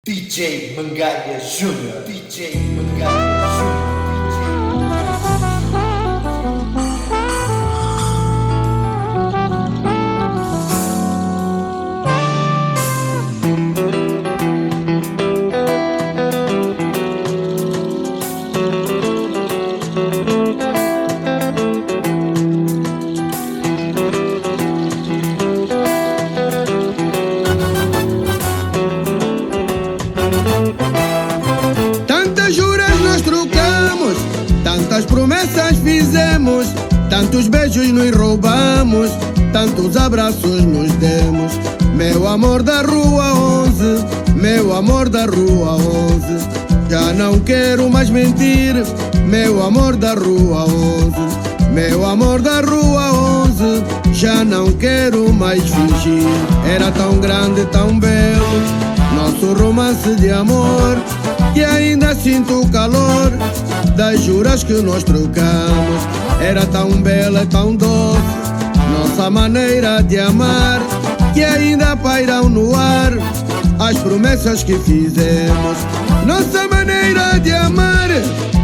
DJ Mangaia Júnior, DJ Mangaia Júnior. Tantas promessas fizemos, tantos beijos nos roubamos, tantos abraços nos demos. Meu amor da rua 11, meu amor da rua 11. Já não quero mais mentir, meu amor da rua 11. Meu amor da rua 11, já não quero mais fingir. Era tão grande, tão belo, nosso romance de amor, que ainda sinto o calor das juras que nós trocamos. Era tão bela, tão doce nossa maneira de amar, que ainda pairam no ar as promessas que fizemos. Nossa maneira de amar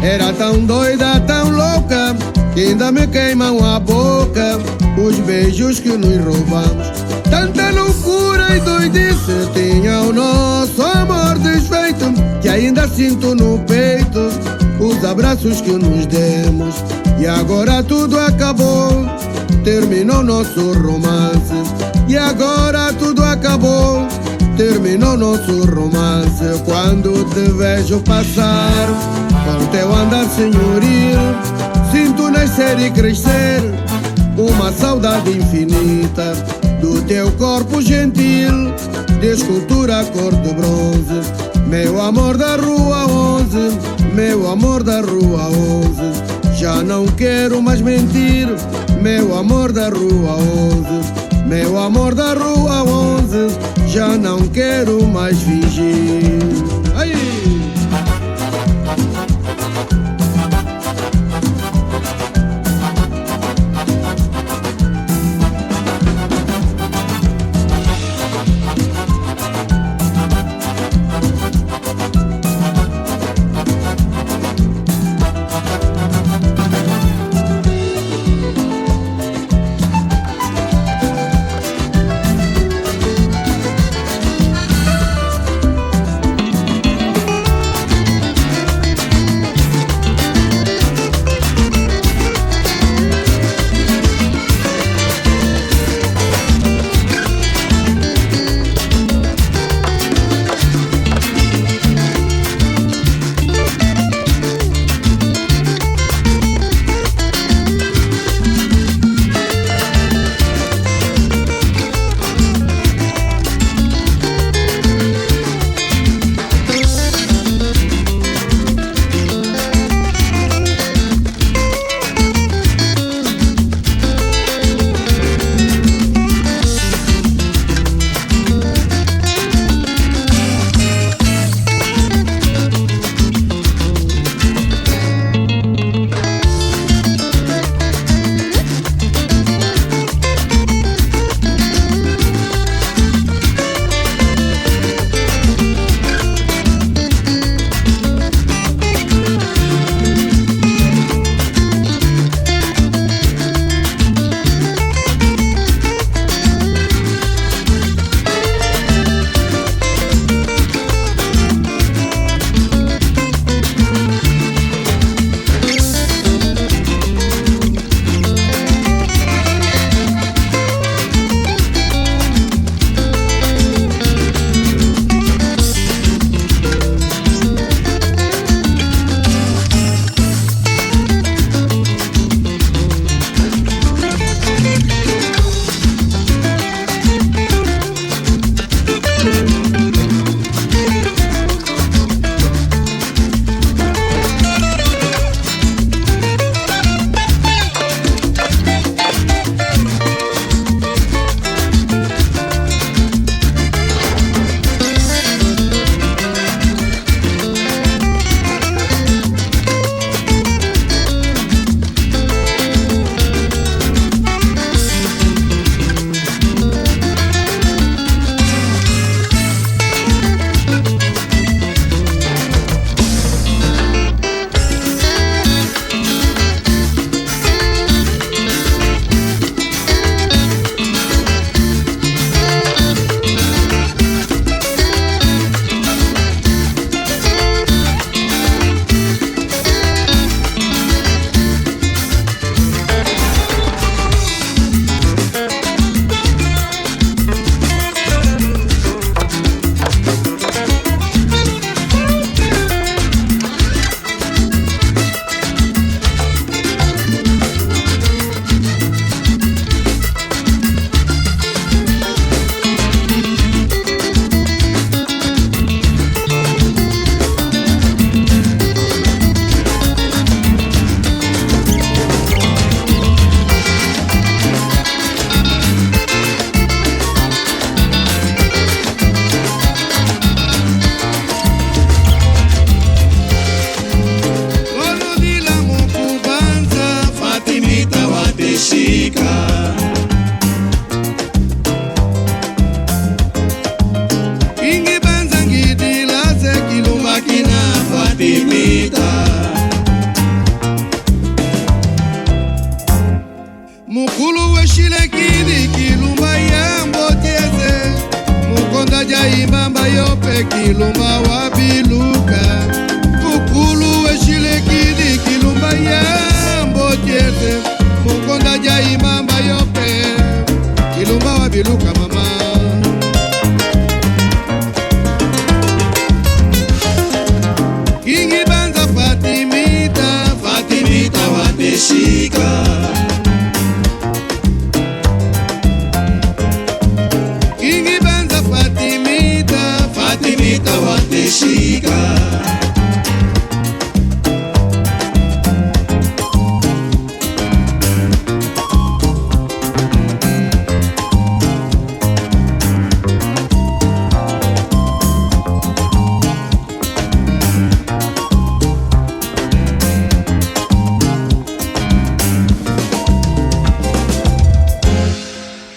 era tão doida, tão louca, que ainda me queimam a boca os beijos que nos roubamos. Tanta loucura e doidice tinha o nosso amor desfeito, que ainda sinto no peito os abraços que nos demos. E agora tudo acabou, terminou nosso romance. E agora tudo acabou, terminou nosso romance. Quando te vejo passar com teu andar senhoril, sinto nascer e crescer uma saudade infinita do teu corpo gentil, de escultura cor de bronze. Meu amor da rua 11, meu amor da rua 11. Já não quero mais mentir, meu amor da rua 11. Meu amor da rua 11, já não quero mais fingir. Aí! kilumba wabiluka mukulu weshilekidi kilumba yambo tiete mukonda jaimamba yope kilumba wabiluka mama Kingi banza Fatimita Fatimita wateshika Kingi banza Fatimita Fatimita wateshika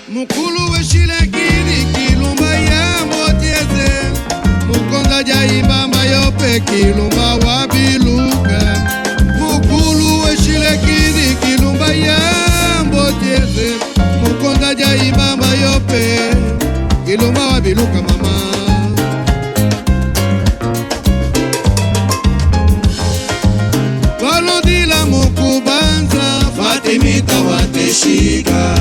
Mukulu weshilekidi kilumba yambo tiete mukonda jaimamba yope kilumba wabiluka mukulu weshilekidi kilumba yambo tiete mukonda jaimamba yope kilumba wabiluka mama Walodila mukubanza Fatimita wateshika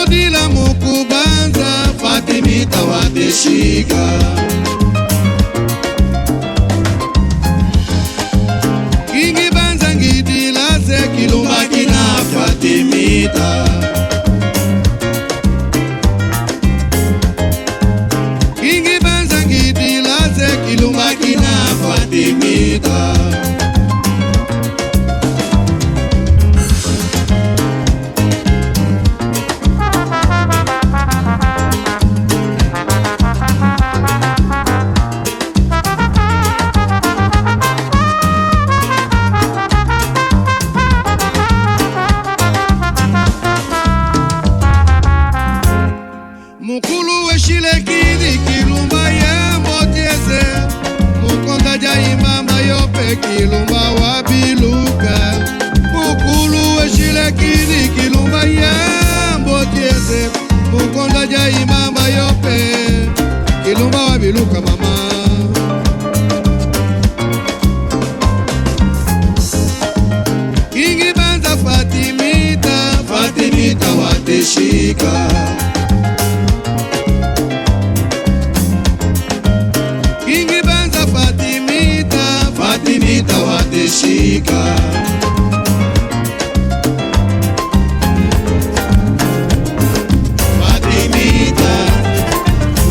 Dila mukubanza Fatimita wateshika Kingi banza ngidila se kilumba kina Fatimita Kingi banza ngidila se kilumba kina Fatimita Mukulu weshilekidi kilumba yambo tiese mukonda jaimamba yope kilumba wabiluka Mukulu weshilekidi kilumba yambo tiese mukonda jaimamba yope kilumba wabiluka mama Kingi banza Fatimita Fatimita wateshika Kingi banza Fatimita Fatimita wateshika Fatimita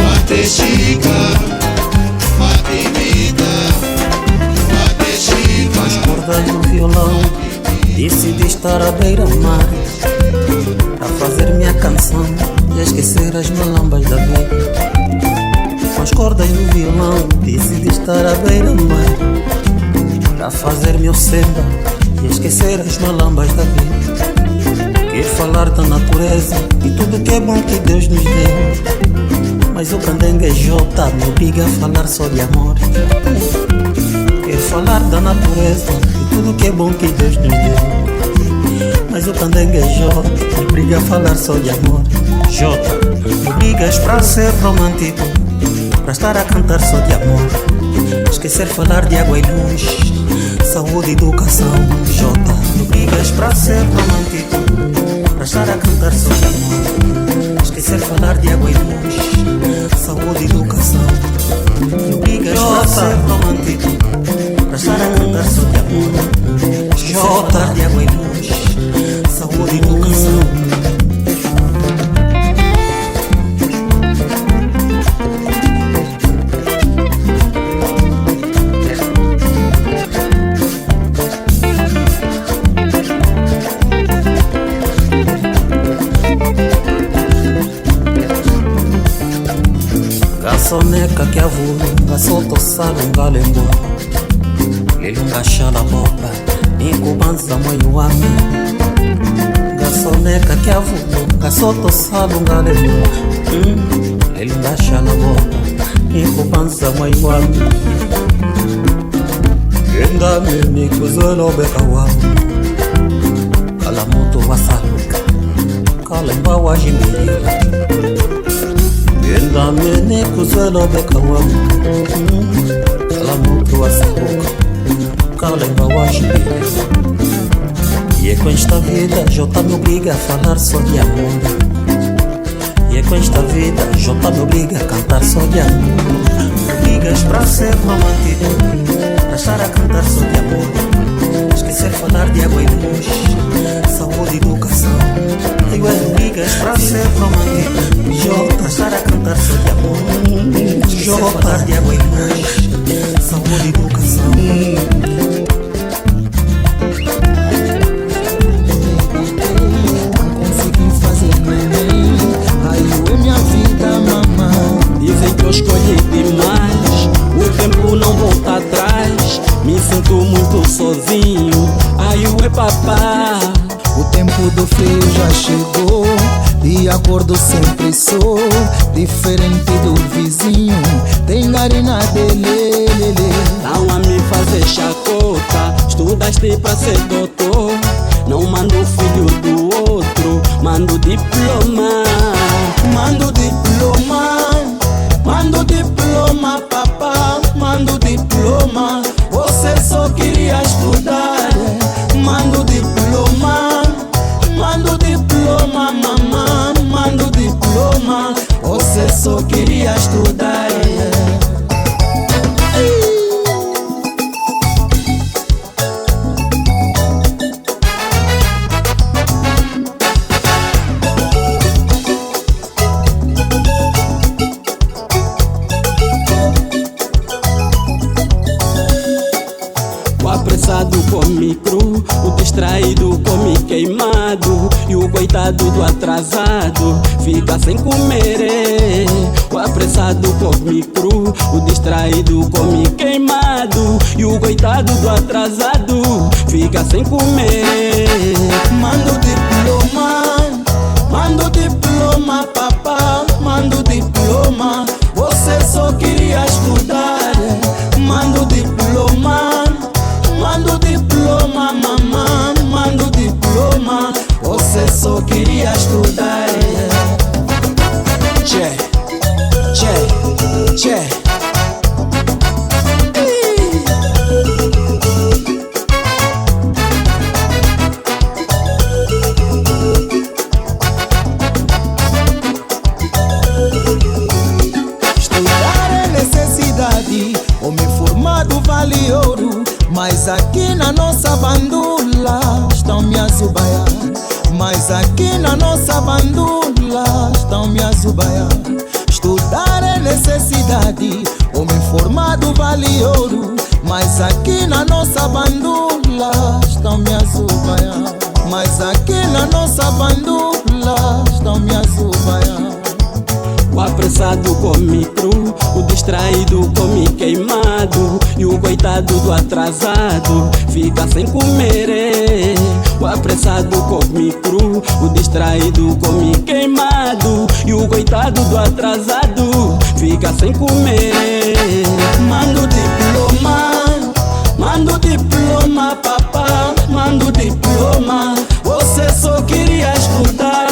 wateshika Fatimita wateshika As cordas do violão decidi estar à beira-mar a fazer minha canção e a esquecer as malambas da vida Com as cordas do violão decidi estar à beira-mar para fazer meu samba e esquecer as malambas da vida Quero falar da natureza e tudo que é bom que Deus nos deu Mas o candengue Jota me obriga a falar só de amor Quero falar da natureza e tudo que é bom que Deus nos deu Mas o candengue Jota me obriga a falar só de amor Jota, me obrigas pra ser romântico Pra estar a cantar só de amor Esquecer falar de água e luz Saúde e educação Jota, me obrigas pra ser romântico Pra estar a cantar só de amor Esquecer falar de água e luz Saúde e educação Me obrigas pra ser romântico Pra estar a cantar só de amor Esquecer falar de água e luz Saúde e educação Soneca que avulunga, solta o salunga lengua Lelunga xala boba, incubanza moiuame Gasoneca que avulunga, solta o salunga lengua Lelunga xala boba, incubanza moiuame Genda mimi kuzolo bekawa Kala moto wasaluka kalemba wa jimbirila Genda mene kuzela beka wamu Kala mutu wa sahuka Kalemba wa jimbirila E é com esta vida Jota me obriga a falar só de amor E é com esta vida Jota me obriga a cantar só de amor Ligas pra ser romântico Pra estar a cantar só de amor Esquecer falar de água e luz Saúde e educação Eu é ligas pra ser romântico Jota estar a cantar só de amor Esquecer falar de água e luz Saúde e educação Dizem que eu escolhi demais O tempo não volta atrás Me sinto muito sozinho Ai, ué papá O tempo do frio já chegou E acordo sempre sou Diferente do vizinho Tem garina dele Não a me fazer chacota Estudaste pra ser doutor Não mando filho do outro Mando diploma Mando diploma Mando diploma, papá, mando diploma Você só queria estudar Mando diploma mamãe Mando diploma Você só queria estudar come cru, o distraído come queimado E o coitado do atrasado fica sem comer O apressado come cru, o distraído come queimado E o coitado do atrasado fica sem comer Mando diploma, papá, mando diploma Você só queria estudar Mando diploma mamãe, mando diploma Você só queria estudar Tchê Estudar é necessidade Homem formado vale ouro Mas aqui na nossa bandula estão me azubaiar Mas aqui na nossa bandula estão me azubaiar Estudar é necessidade Homem formado vale ouro Mas aqui na nossa bandula estão me azubaiar Mas aqui na nossa bandula estão me azubaiar O apressado come cru, o distraído come queimado E o coitado do atrasado fica sem comer O apressado come cru, o distraído come queimado E o coitado do atrasado fica sem comer Mando diploma, papá, mando diploma Você só queria estudar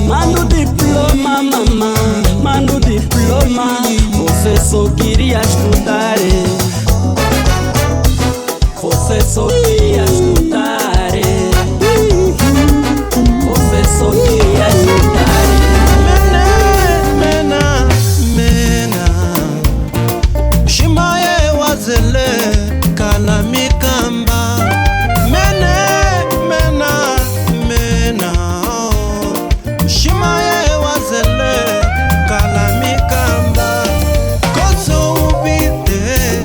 Mando diploma mamãe, mando diploma Você só queria estudar Você só queria estudar Você só queria estudar Mena Shimaye wazele Kalamikamba Mena Shimaye wazele Kalamikamba Koso ubite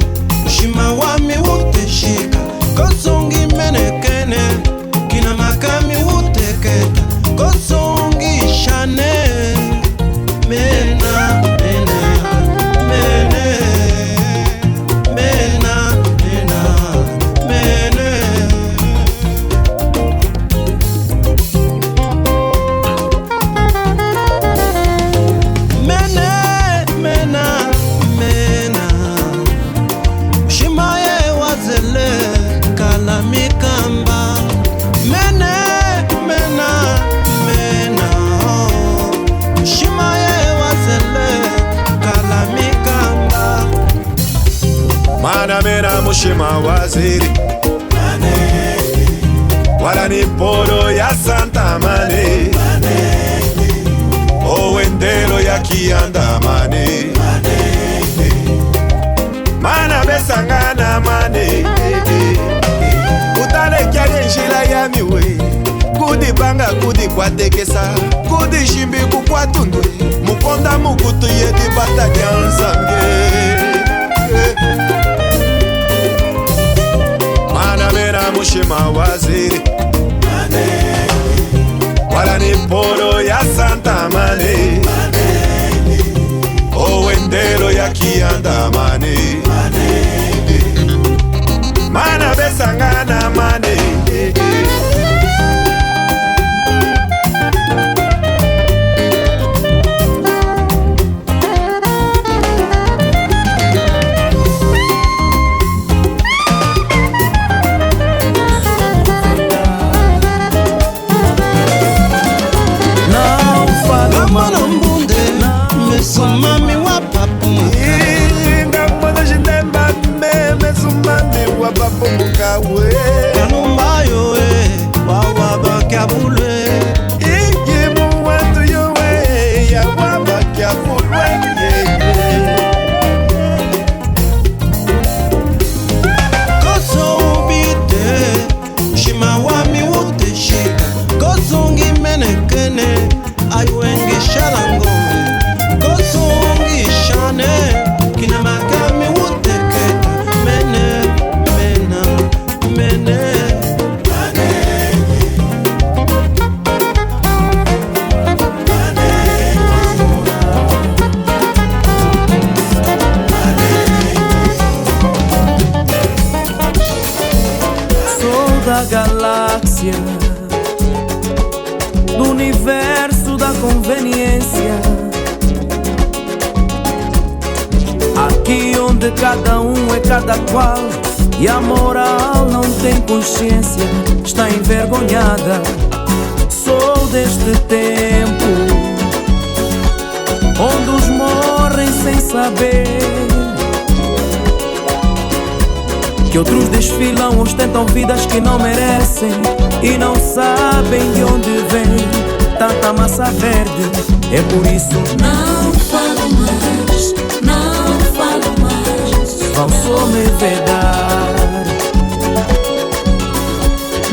Shima wami uteshika Koso mushima waziri wala ni poro ya Santa Mane owendelo ya Kianda Mane mana besangana mane utale kyale njila ya miwe kudi banga kudi kwatekesa kudi shimbi kukwatundwe mukonda mukutu yedi bata kya nzambe mana mera mushima waziri wala ni poro ya Santa Mane owendelo ya Kianda Mane mana besangana mane Mesumami wa papu Ngamona jindemba mesumami wa papu mukawe Kanumbayo wawa bakabulwe Ikimu watu yowe ya waba kyafulwe Koso ubite Shima wami wote shika Koso ngimenekene Ayuenge shalango Kosongi shane kina makami wuteketa mene Sou da galáxia, do universo da conveniência. Aqui onde cada um é cada qual e a moral não tem consciência, está envergonhada. Sou deste tempo onde uns morrem sem saber que outros desfilam, ostentam vidas que não merecem e não sabem de onde vem tanta massa verde. É por isso não falo mais, não falo mais. Vão só me vedar.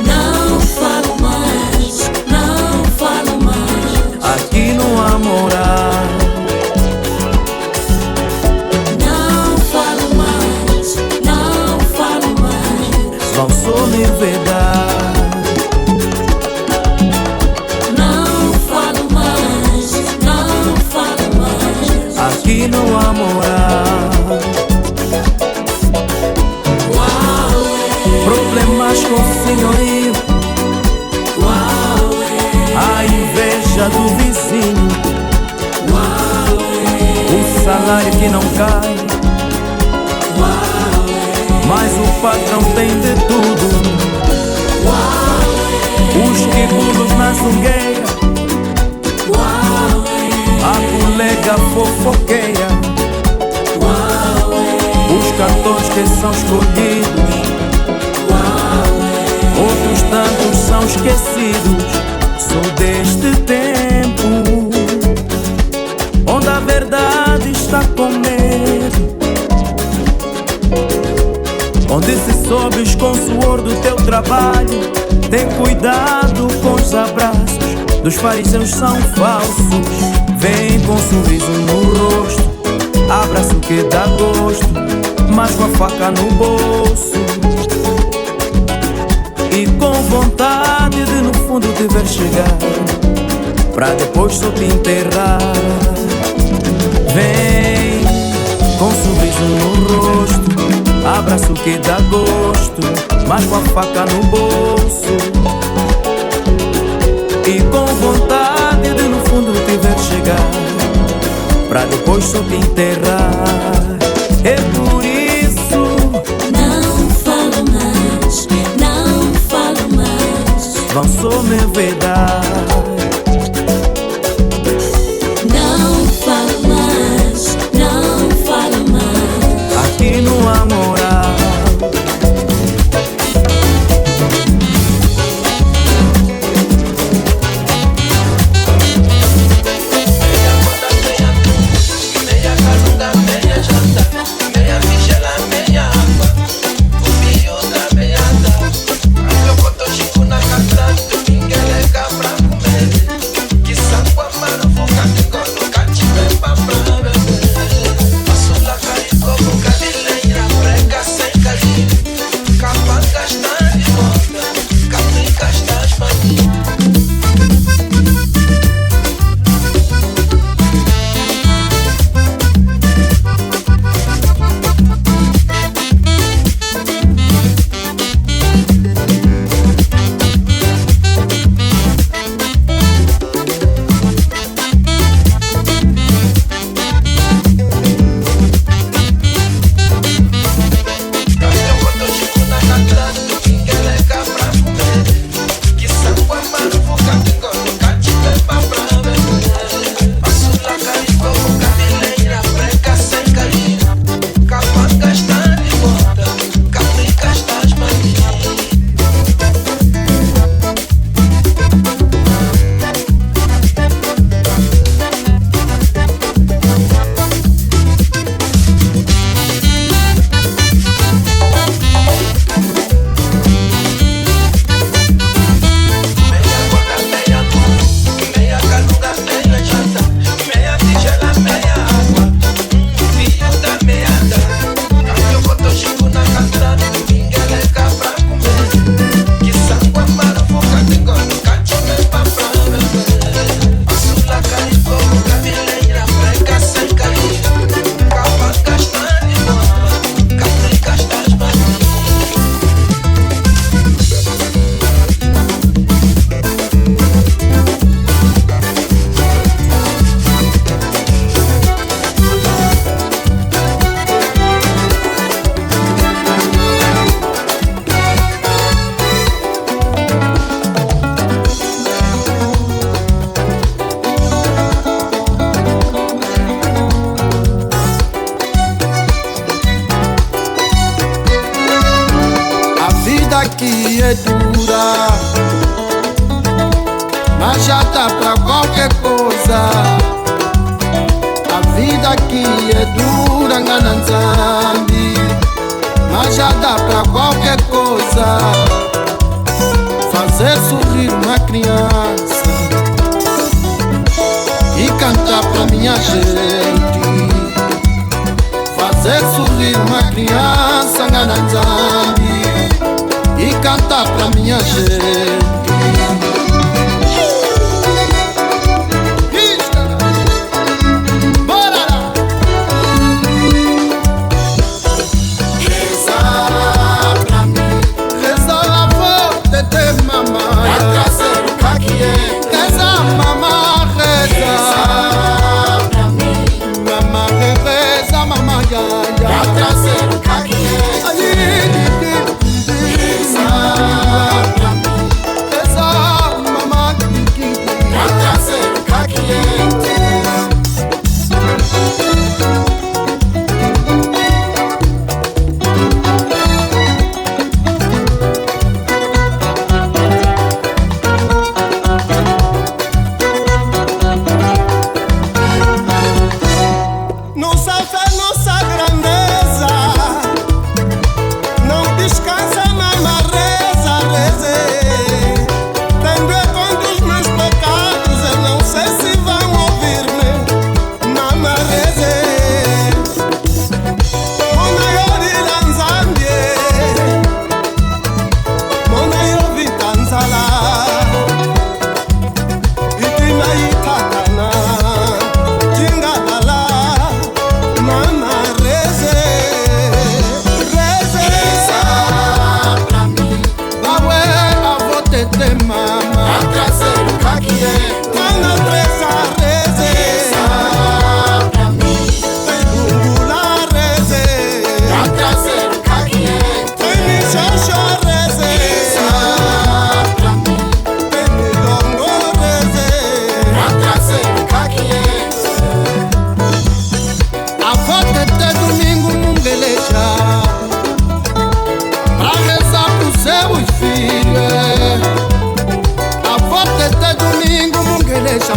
Não falo mais, não falo mais. Aqui não há moral. Não falo mais, não falo mais. Vão só me vedar. Não falo mais, não falo mais. Aqui não há moral. Problemas com o senhorio, a inveja do vizinho, o salário que não cai, mas o patrão tem de tudo. Os quibulos na zungueira, a colega fofoqueia, os cartões que são escolhidos, outros tantos são esquecidos. Sou deste tempo onde a verdade está com medo, onde se sobes com o suor do teu trabalho. Tem cuidado com os abraços dos fariseus, são falsos. Vem com um sorriso no rosto, abraço que dá gosto, mas com a faca no bolso e com vontade de no fundo te ver chegar, pra depois só te enterrar. Vem com um sorriso no rosto, abraço que dá gosto, mas com a faca no bolso e com vontade de no fundo te ver chegar, pra depois só te enterrar. É por isso não falo mais, não falo mais. vão só me vedar. Não falo mais, não falo mais. Aqui não há moral. mas já dá pra qualquer coisa. Fazer sorrir uma criança e cantar pra minha gente. Fazer sorrir uma criança, Ngananzambi, e cantar pra minha gente.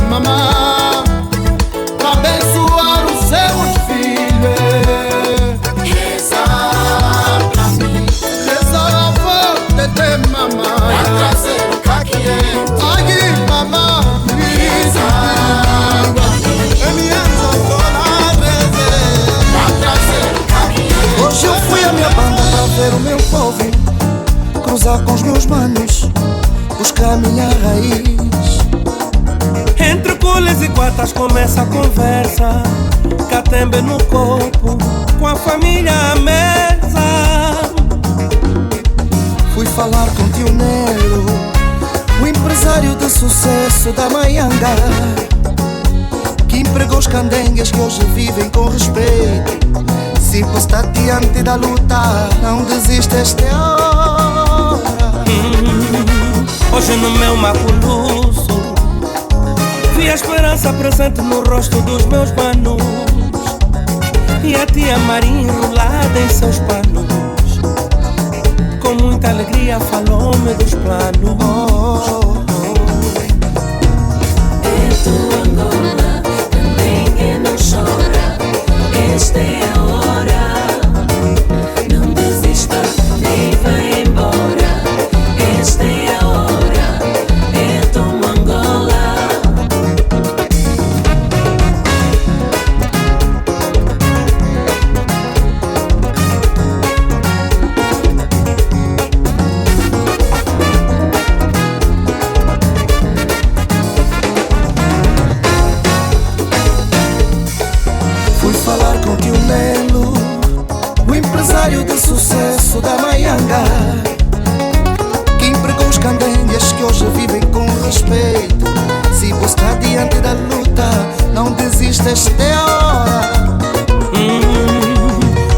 Mamá, pra abençoar os seus filhos. Reza pra mim, Reza avó, tete mamá, pra trazer o caquete. ai mamá, Reza pra mim, pra trazer o caquete. Hoje eu fui a minha banda pra ver o meu povo, cruzar com os meus manos, buscar a minha raiz. Entre cules e guatas começa a conversa, catembe no corpo, com a família à mesa. Fui falar com tio Nelo, o empresário de sucesso da Maianga, que empregou os candengues que hoje vivem com respeito. Se você está diante da luta, não desista esta hora. Hoje no meu maculuço vi a esperança presente no rosto dos meus manos, e a tia Maria enrolada em seus panos, com muita alegria falou-me dos planos. É tua Angola, também que não chora. Esta é a hora, não desista, nem vai embora. Esta é a hora, é tua Angola. Fui falar com tio Nelo, o empresário de sucesso da Maianga, que empregou os candengues que hoje vivem com respeito. Se você está diante da luta, não desista, esta é a hora.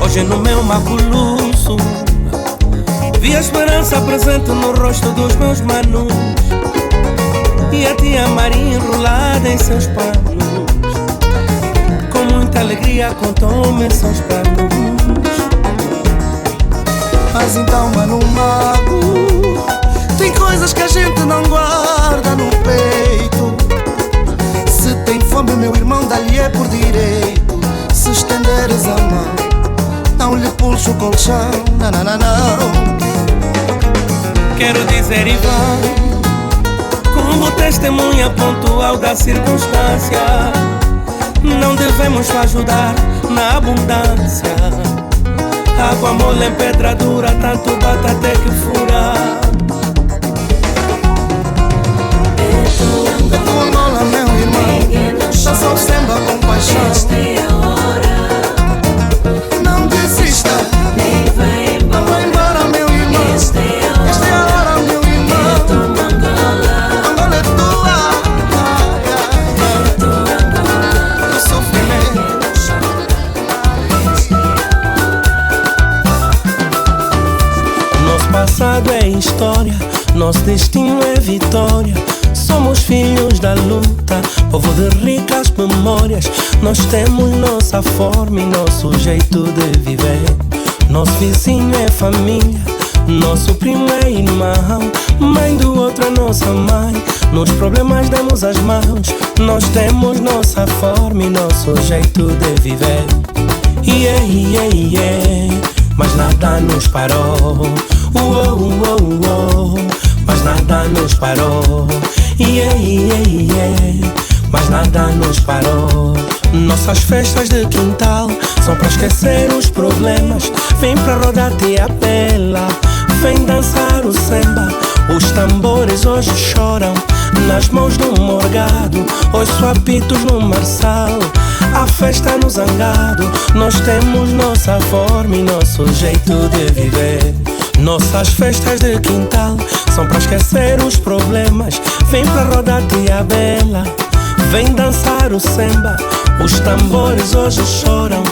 Hoje no meu maculuço vi a esperança presente no rosto dos meus manos, e a tia Maria enrolada em seus panos, com muita alegria contou-me seus planos. Mas então, mano mago, tem coisas que a gente não guarda no peito. Se tem fome, meu irmão, dá-lhe é por direito. Se estenderes a mão, não lhe pules pulso o colchão, não. Quero dizer, Ivan, como testemunha pontual da circunstância, não devemos ajudar na abundância. Água mole em pedra dura, tanto bate até que fura. Da tua Angola, meu irmão, só sou samba com paixão. Esta é a hora, não desista, não vai embora, meu irmão. esta é a hora, Esta é a hora, meu irmão. toma Angola, Angola é tua, tua Angola. o sofrimento. Nosso passado é história, nosso destino é vitória. Somos filhos da luta, povo de ricas memórias. Nós temos nossa forma e nosso jeito de viver. Nosso vizinho é família, nosso primo é irmão. Mãe do outro é nossa mãe, nos problemas damos as mãos. Nós temos nossa forma e nosso jeito de viver. Yeah, yeah, yeah. Mas nada nos parou. Mas nada nos parou. Yeah, yeah, yeah. Mas nada nos parou. Nossas festas de quintal são para esquecer os problemas. Vem pra rodar-te a bela, vem dançar o samba. Os tambores hoje choram nas mãos do morgado. Ouço apitos no marçal, a festa no zangado. Nós temos nossa forma e nosso jeito de viver. Nossas festas de quintal são para esquecer os problemas. Vem pra rodar-te a bela, vem dançar o samba. Os tambores hoje choram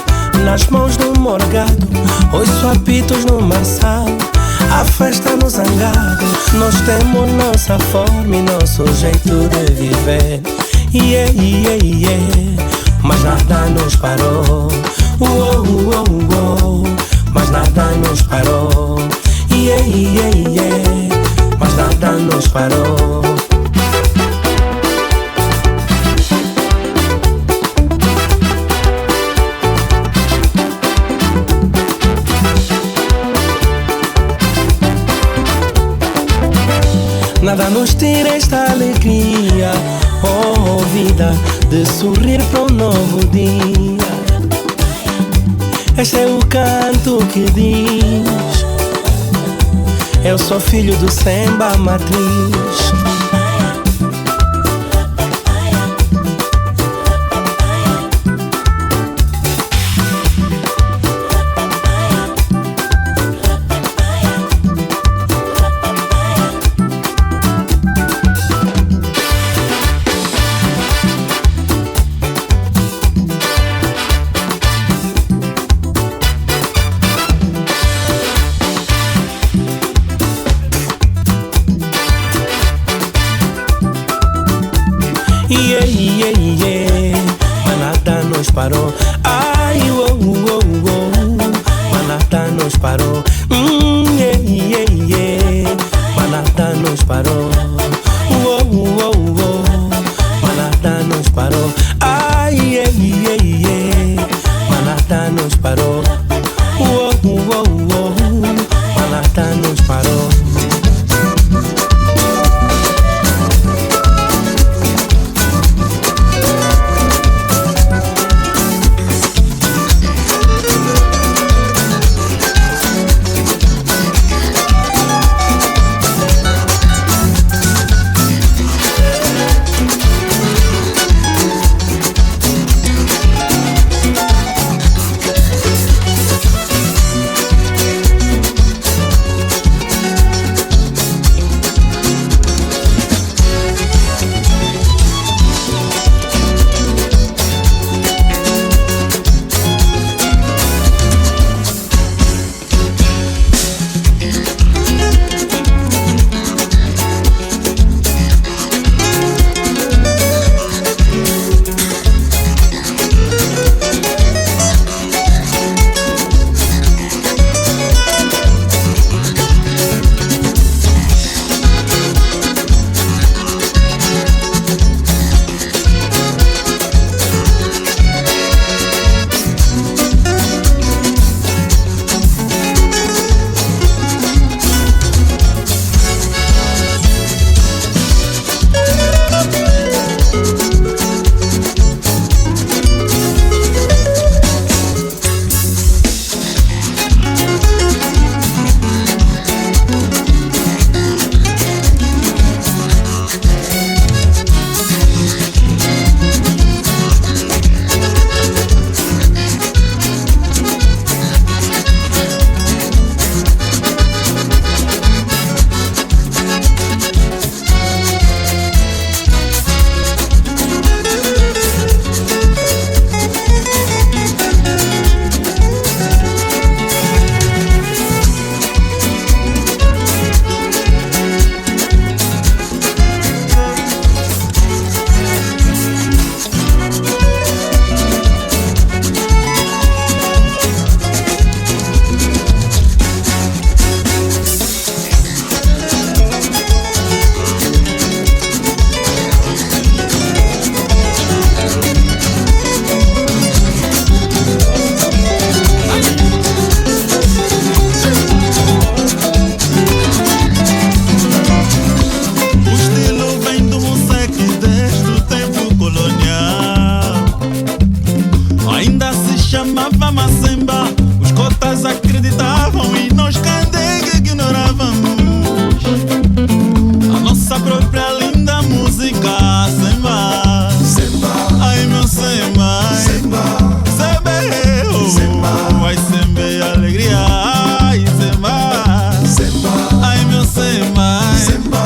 nas mãos do morgado. Ouço apitos no marçal, a festa no zangado. Nós temos nossa forma e nosso jeito de viver. Yeah, yeah, yeah. Mas nada nos parou. Mas nada nos parou. Yeah, yeah, yeah. Mas nada nos parou. Nada nos tira esta alegria, oh vida, de sorrir para um novo dia. Este é o canto que diz: eu sou filho do samba matriz. Yeah, yeah, yeah. Mas nada nos parou. Ai, mas nada nos parou. Yeah, yeah, yeah. Mas nada nos parou. Mas nada nos parou. Ai, yeah, yeah, yeah. Mas nada nos parou. Mas nada nos parou. samba, samba, ai samba alegria, ai samba, ai meu samba, samba.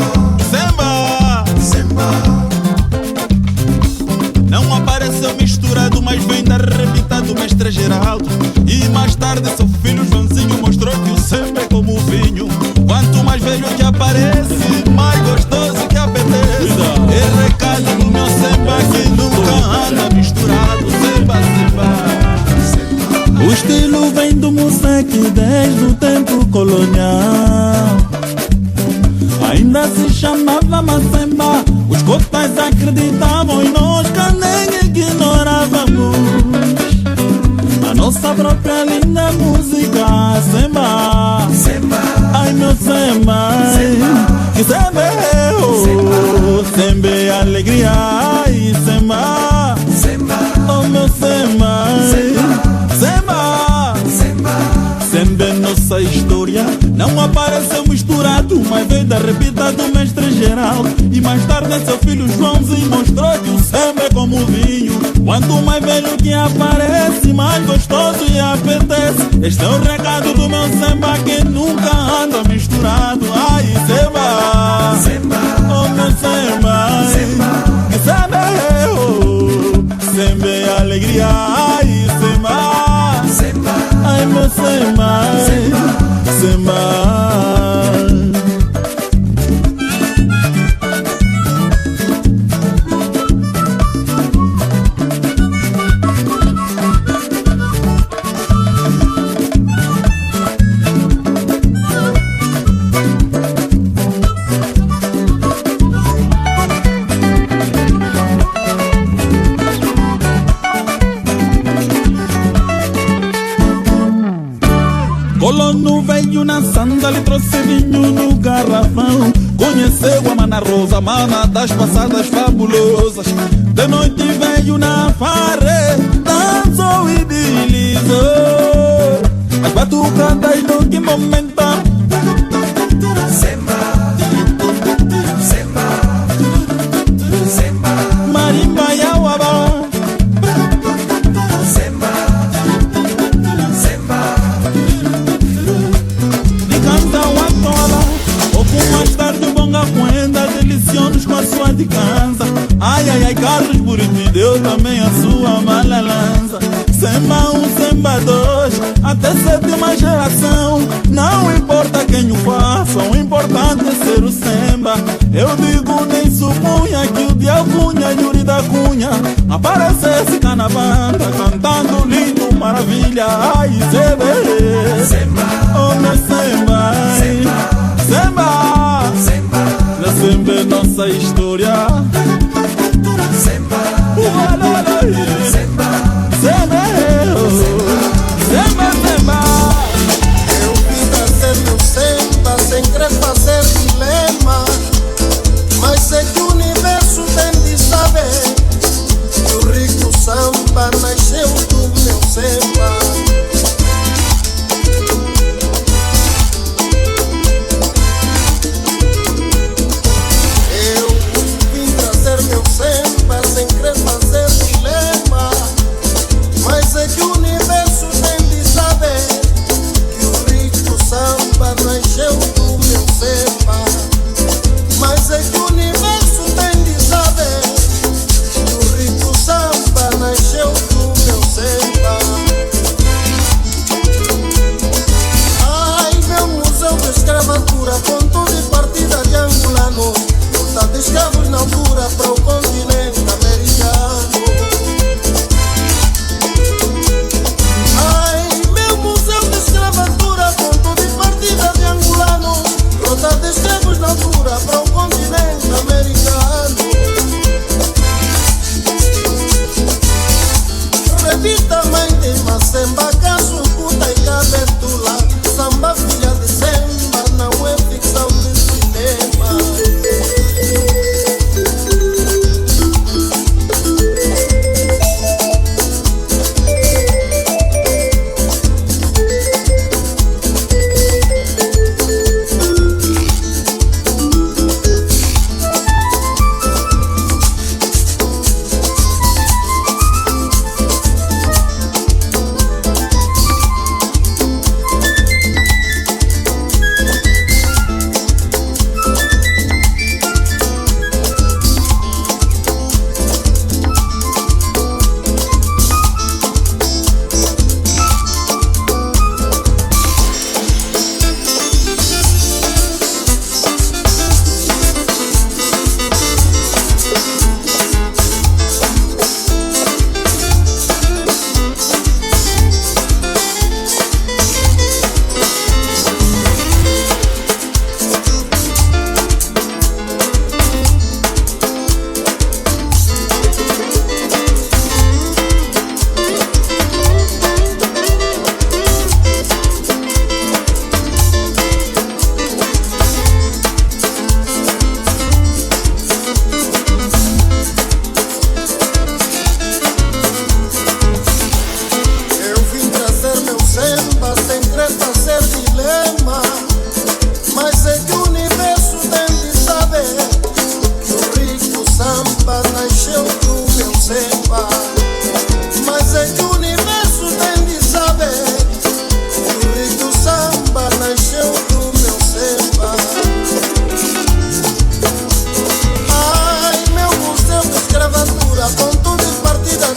Não apareceu misturado, mas vem da repita do mestre Geraldo. E mais tarde seu filho Joãozinho mostrou que o samba é como o vinho. Quanto mais velho que aparece, mais gostoso que apetece. É recado do meu samba que nunca anda misturado. Samba, samba. O estilo vem do Moçeque desde o tempo colonial. Ainda se chamava Macemba. Os cotais acreditavam e nós que nem ignorávamos a nossa própria linda música. Semba, ai meu semba, que semba é semba é alegria. Ai semba, oh meu semba, semba, semba é nossa história. Não apareceu misturado, mas veio da repita do mestre Geraldo. E mais tarde seu filho Joãozinho mostrou que o samba é como o vinho. Quanto mais velho que aparece, mais gostoso e apetece. Este é o recado do meu samba que nunca anda misturado. Ai samba, oh meu samba, que samba é samba é alegria. Ai samba, ai meu samba, samba. Colono veio na sandália e trouxe vinho no garrafão. Conheceu a Mana Rosa, mana das passadas fabulosas. De noite veio na farra, dançou e deslizou. As batucadas do que momentam. Marimba e auabá. Deliciosos com a sua de cansa. Ai, ai, ai, Carlos Buriti deu também a sua malalança. Semba um, semba dois, até sétima geração. Não importa quem o faça, o importante é ser o semba. Eu digo nem supunha que o de Alcunha, Yuri da Cunha, aparecesse cá na banda, cantando lindo, maravilha. Ai, semba, oh meu semba, semba, semba é nossa história. Semba, semba, semba, semba, semba. Eu vim trazer meu samba sem querer fazer dilema, mas sei que o universo tem de saber que o rico samba nasceu do meu samba. Nasceu do meu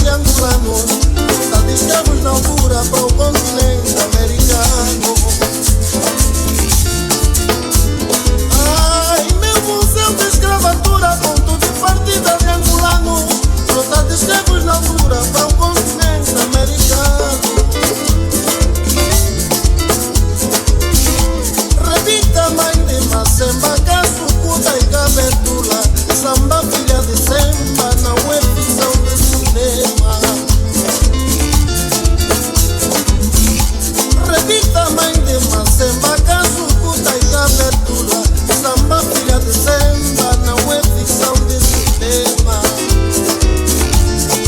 de angolanos, luta de escravos na altura para o continente americano. Ai, meu museu de escravatura, ponto de partida de angolanos, luta de escravos na altura para o continente americano. Repita, mãe de Macemba, Caçucuta e Cabetula, samba filha de Semba, não é ficção de cinema. Repita, mãe de Macemba, Caçucuta e Cabetula, samba filha de Semba, não é ficção de cinema.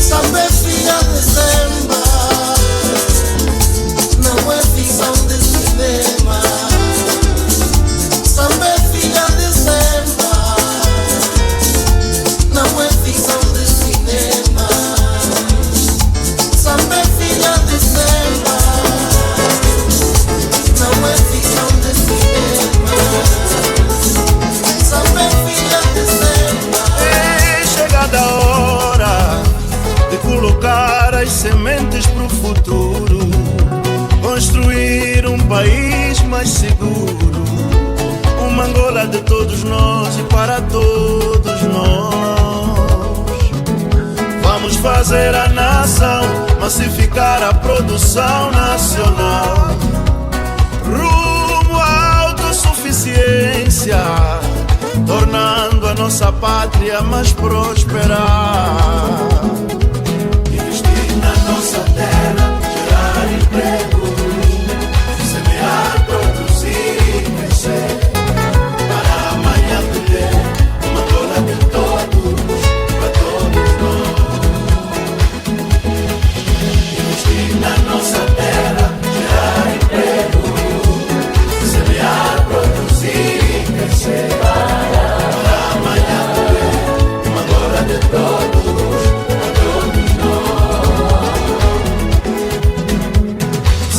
Samba é filha de Semba, não é ficção de cinema. Samba é filha de Semba, não é ficção de cinema. Samba é filha de Semba, não é ficção de cinema. Samba é filha de Semba. É chegada a hora de colocar as sementes pro futuro, construir um país mais seguro, uma Angola de todos nós e para todos nós. Vamos fazer a nação, massificar a produção nacional, rumo à autossuficiência, tornando a nossa pátria mais próspera. Investir na nossa terra, gerar emprego, semear, produzir e crescer, para amanhã viver uma Angola de todos, para todos nós. Investir na nossa terra, gerar emprego, semear, produzir e crescer, para amanhã viver uma Angola de todos, para todos nós.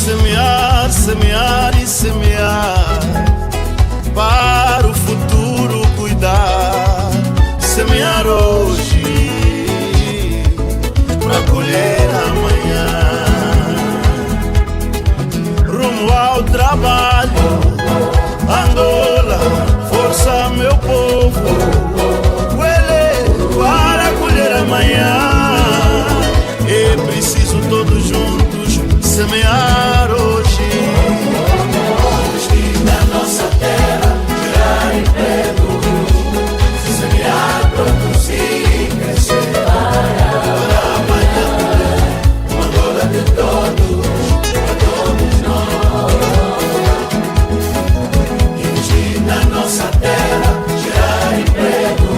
Semear, semear e semear, para o futuro cuidar. Semear hoje, para colher amanhã. Rumo ao trabalho, Angola, força meu povo, para colher amanhã. É preciso todos juntos semear hoje. Investir na nossa terra, gerar emprego, semear, produzir e crescer, para amanhã viver uma Angola de todos, para todos nós. Investir na nossa terra, gerar emprego,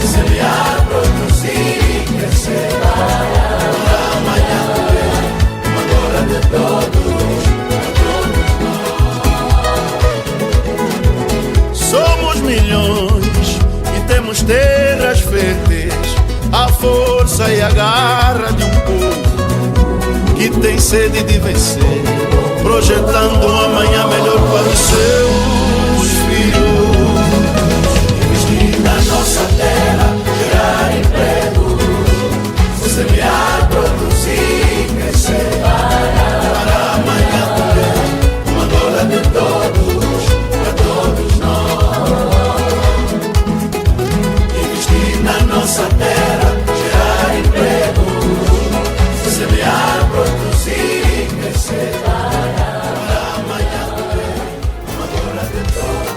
semear, produzir e crescer, para amanhã viver uma Angola de todos, para todos nós. Somos milhões e temos terras férteis, a força e a garra de um povo que tem sede de vencer, projetando um amanhã melhor para os seus filhos. Investir na nossa terra, gerar emprego, semear, produzir e crescer, para amanhã viver uma Angola de todos, para todos nós. Investir na nossa terra, gerar emprego, semear, produzir e crescer, para amanhã viver uma Angola de todos.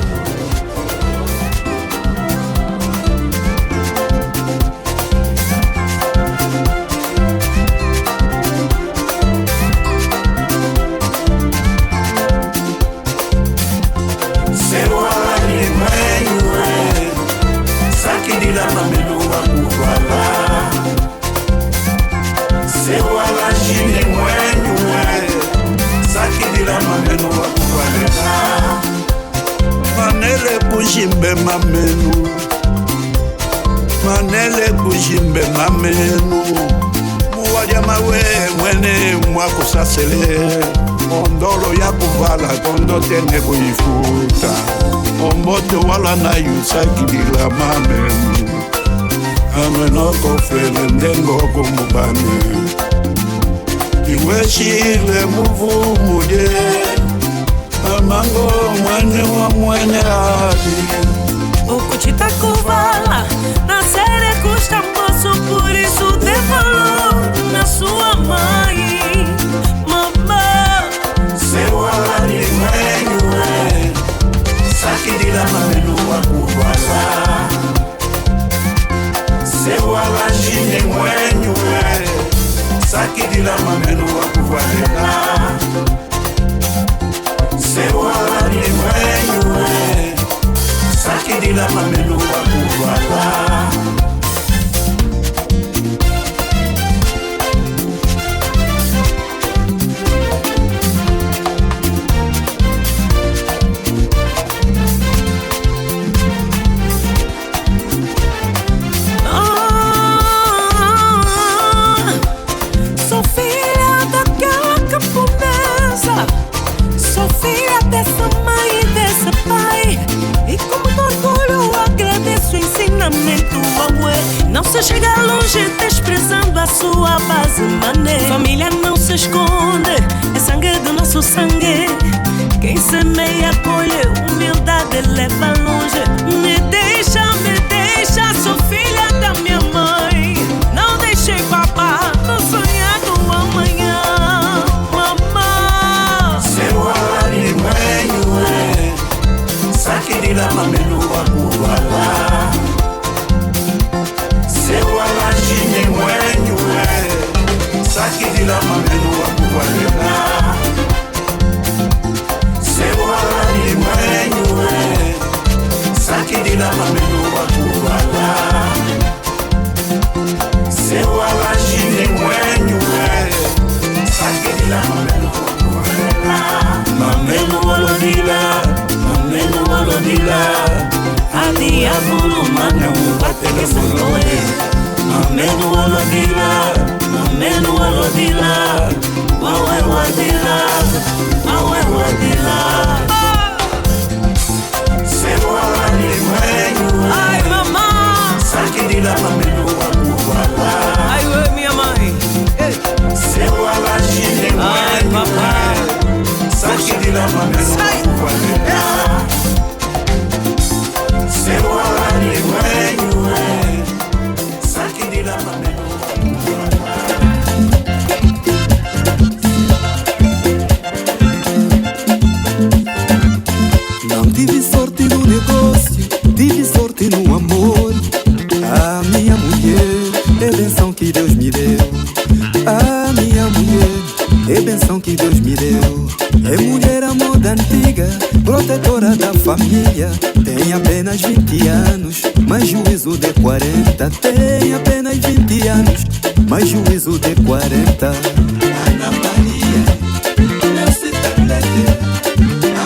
Manele kujimbe mamenu, manele kujimbe mamenu, muwaja mawe mwene mwakusasele, ondolo ya kuvala kondo tene kuifuta, ombote wala na yusakilila mamenu. amenoko fele ndengo kumubane iweshile muvu muje amango mwenye wa mwenye hadi Ukuchita kuvala na série custa moço, por isso tem valor na sua mãe, mamã. Seu alari mwenye sakidila mamenu wa kuvala seu alajine mwenye sakidila mamenu wa kuvala seu alari mwenye sakidila mamenu wa kuvala Não se chega longe desprezando a sua base maneira. Família não se esconde, é sangue do nosso sangue. Quem semeia colhe, humildade leva longe. Me deixa, sou filha da minha mãe. Não deixei papá no sonhar do amanhã, mamã. Seu alari mwenye sakidila mamenu wa kuvala seu alajine mwenye sakidila mamenu wa kuvala seu alari mwenye sakidila mamenu wa kuvala seu alajine mwenye sakidila mamenu wa kuvala mamenu walodila Adia volumana mubate sangoe. mamenu walodila Wawe wadila seu alari mwenye ai mamã, sakidila mamenu wa kuvala ai we minha mãe, seu alajine ai papá, sakidila mamenu wa kuvala seu alari mwenye sakidila mamenu wa kuvala Não tive sorte no negócio, tive sorte no amor. A minha mulher é benção que Deus me deu. A minha mulher é benção que Deus me deu. É mulher à moda antiga, protetora da família. Tem apenas 20 anos, mas juízo de 40. Tem apenas 20 anos, mas juízo de 40. Ana Maria, meu citablete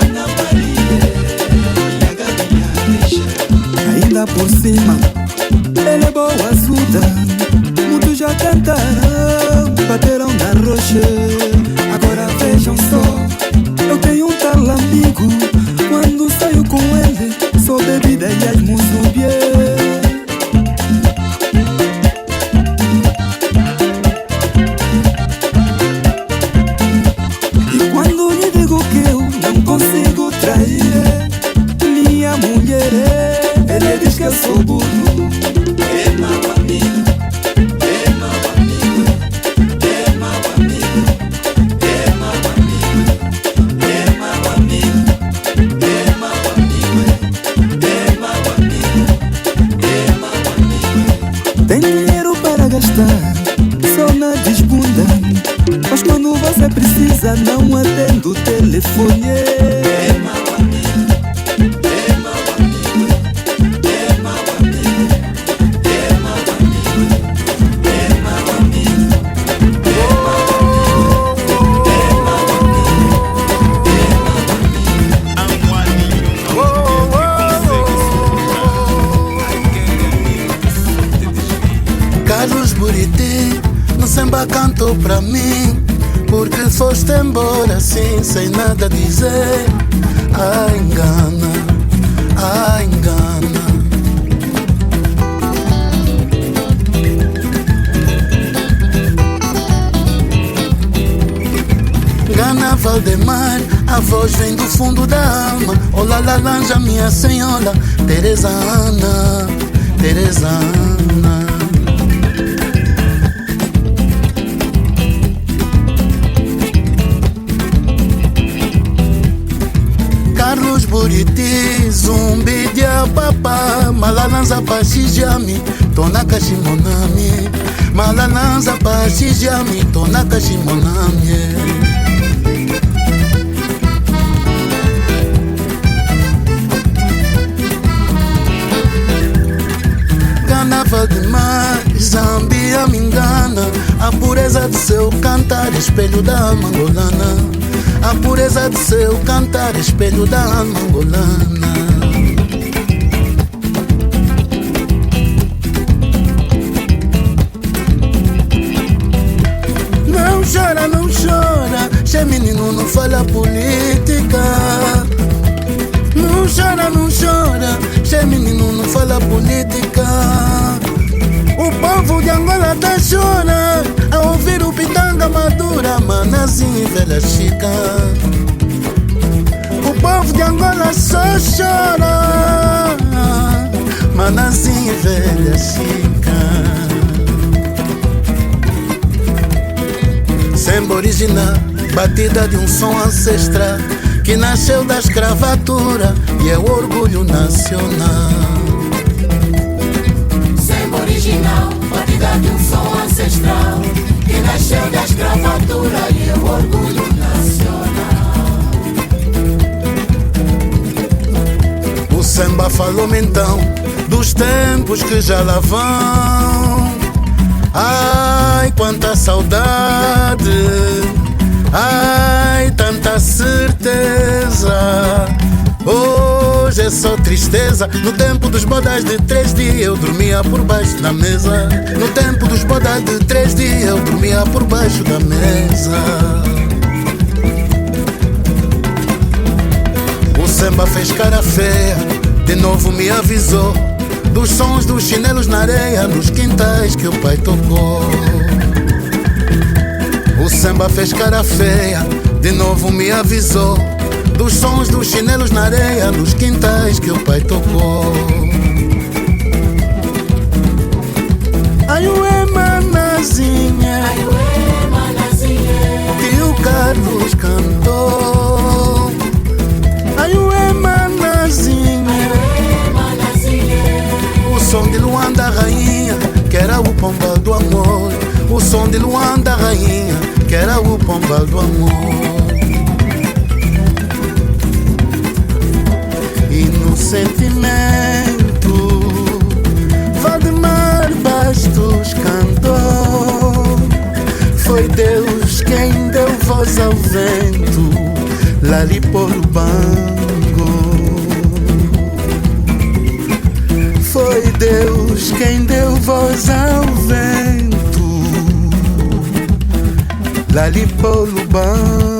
Ana Maria, minha galinha deixa Ainda por cima, ela é boa ajuda. Muitos já tentaram, bateram na rocha. Agora vejam só, eu tenho um tal amigo. Quando saio com ele, só bebida e as musubias. E quando lhe digo que eu não consigo trair minha mulher, ele diz que eu sou burro. é mau amigo, é mau amigo, é mau amigo, é mau amigo, é mau amigo, é mau amigo, é mau amigo, é mau amigo. Tem dinheiro para gastar, só na desbunda. Mas quando você precisa, não atende o telefone. É mau amigo, é mau amigo, é mau amigo, é mau amigo, é mau amigo, é mau amigo, é mau amigo, Carlos Buriti, no samba cantou pra mim, porque foste embora assim, sem nada dizer. Ai, engana, ai, engana. Valdemar, a voz vem do fundo da alma. Olá, laranja, minha senhora, Teresa Ana, Teresa Ana. Carlos Buriti, Zumbi de Apapa, Malalanza Pachijami, Tonaka Shimonami, Malalanza Pachijami, Tonaka Shimonami. Valdemar, Zambia me engana. A pureza do seu cantar, espelho da alma angolana. A pureza do seu cantar, espelho da alma angolana. Não chora, não chora, che menino não fala política. Não chora, não chora, che menino não fala política. O povo de Angola até chora ao ouvir o pitanga madura, Manazinho e velha chica. O povo de Angola só chora, Manazinho e velha chica. Samba original, batida de um som ancestral que nasceu da escravatura e é o orgulho nacional. Samba original, batida de um som ancestral que nasceu da escravatura e é o orgulho nacional. O samba falou-me então dos tempos que já lá vão. Ai, quanta saudade, ai, tanta certeza. Hoje é só tristeza. No tempo dos bodas de 3 dias eu dormia por baixo da mesa. No tempo dos bodas de 3 dias eu dormia por baixo da mesa. O samba fez cara feia, de novo me avisou dos sons dos chinelos na areia, nos quintais que o pai tocou. O samba fez cara feia, de novo me avisou dos sons dos chinelos na areia, nos quintais que o pai tocou. Ai, ué, manazinha, que o Carlos cantou. Ai, ué, manazinha, o som de Luanda rainha, que era o pombal do amor. O som de Luanda rainha, que era o pombal do amor. E no sentimento, Valdemar Bastos cantou. Foi Deus quem deu voz ao vento, Laliporubango. Foi Deus quem deu voz ao vento, Laliporubango.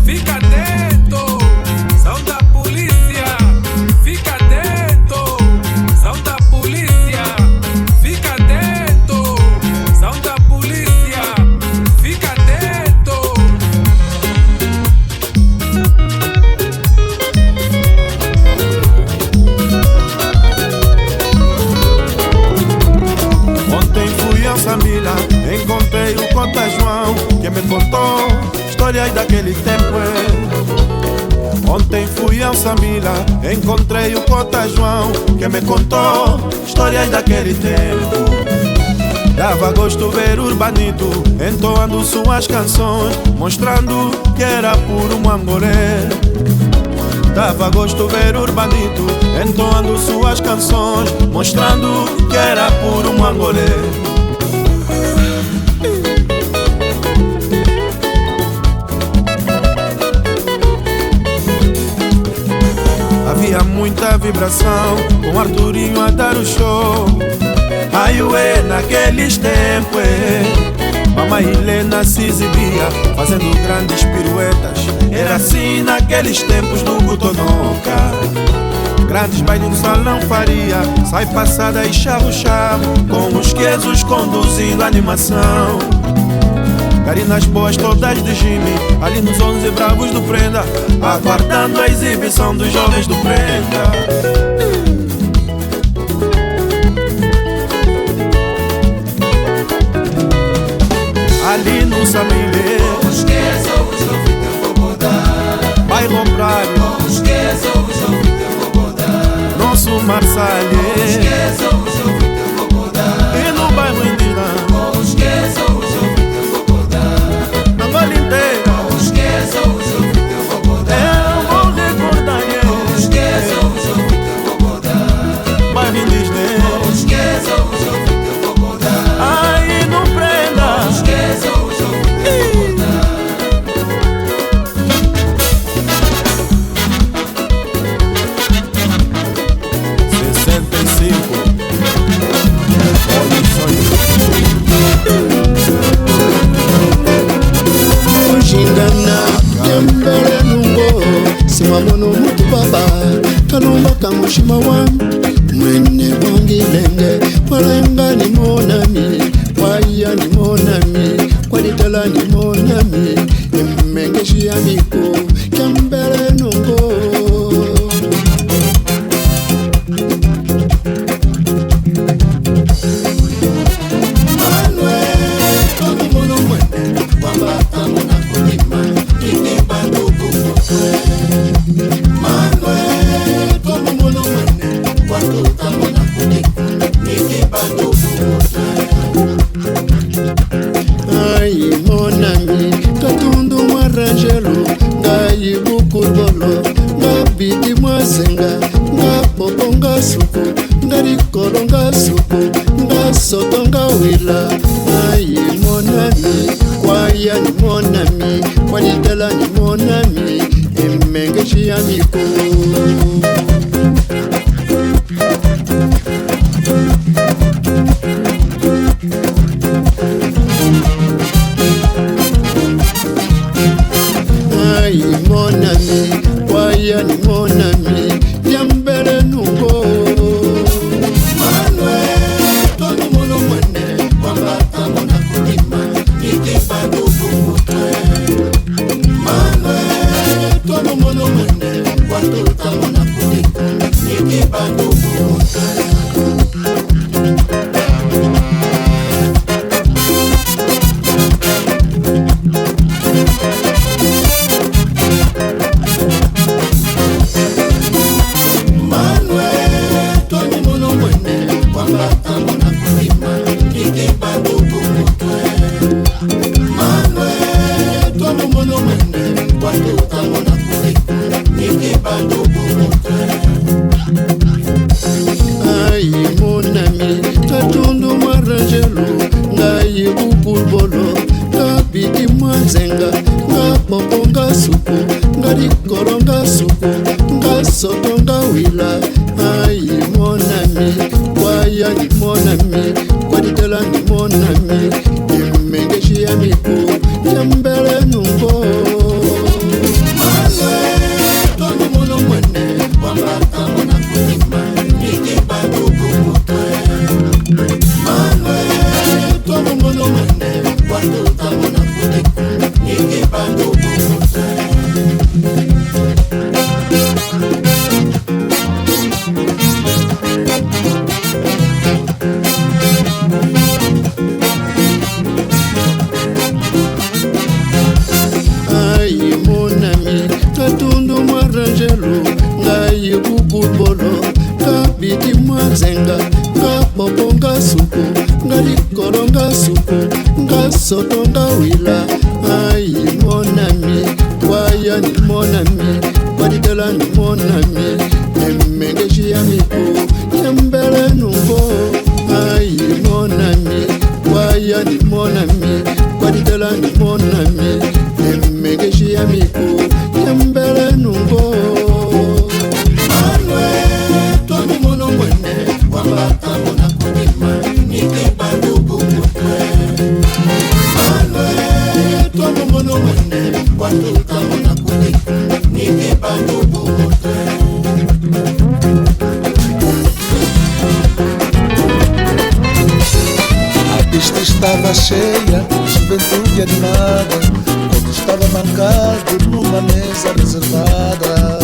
Fica atento, Saúde da polícia. daquele tempo. Ontem fui ao Samila, encontrei o Cota João, que me contou histórias daquele tempo. Dava gosto ver Urbanito entoando suas canções, mostrando que era puro mangolé. Dava gosto ver Urbanito entoando suas canções, mostrando que era puro mangolé. Havia muita vibração, com Arturinho a dar o show. Ai ué, naqueles tempos, Mamãe Helena se exibia, fazendo grandes piruetas. Era assim naqueles tempos do Gutonoca. Grandes bailes no salão faria, sai passada e charro-charro, com os quesos conduzindo a animação. Carinas boas todas de Jimmy, ali nos 11 bravos do Prenda, aguardando a exibição dos jovens do Prenda. Ali no Samile, os que são os ouvidos eu vou botar. Bairro Praia, os que são os ouvidos eu vou botar. Nosso Marsalhe, os que são os ouvidos eu vou botar. E no bairro Indira, os que são os ouvidos eu vou botar. na Vale inteira, os que são os ouvidos eu vou botar. eu vou recordar os que são os ouvidos eu vou botar. bairro Indira, os que são os ouvidos eu vou botar. aí no Prenda, os que são os ouvidos eu vou botar. 65. Ujingana yambere nungo simamono mutu baba kalomba kamushima wam mwene wangilenge walenga ni monami waya ni monami kwalitala ni monami mmengeshi ya miko yambere nungo. Ai mon ami, katundu mwarangelo, ngai bukurbolo, ngabidi mwasenga, ngapopo ngasuku, ngarikolo ngasuku, ngasoto ngawila. Ai mon ami, kwaya ni mon ami, kwalitela ni mon ami, emengeshi ya miku. Ai mon ami, kwaya ni mon ami, yambere nungo. Manuel, todo mundo mwene, wambata mona kulima, nikipa duku mutwe. Manuel, todo mundo mwene, watuta mona kulima, nikipa duku mutwe. Ai mon ami, katundu marangelo, ngai bukulbolo, kabidi mwanzenga, ngapopo ngasuku, ngarikolo ngasuku, ngasoto ngawila. Ai mon ami, kwaya ni mon ami, kwalitela ni mon ami, emengeshi ya miku, yambele nungo. Todo mundo mwene, wambata mona kulima, nikipa duku mutwe. Manuel, todo mundo mwene, watuta mona kulima, nikipa duku mutwe. ngasotonda wila ai mon ami waya ni mon ami baditela ni mon ami emengeji amipo yambele nungo ai mon ami waya ni mon ami baditela ni mon ami emengeji amipo yambele nungo alwe toni mono mwene wabaka mona kunima nikipa dubu mutwe alwe toni mono mwene watuka mona kunima nikipa dubu mutwe. A pista estava cheia, juventude animada, quando estava marcado numa mesa reservada.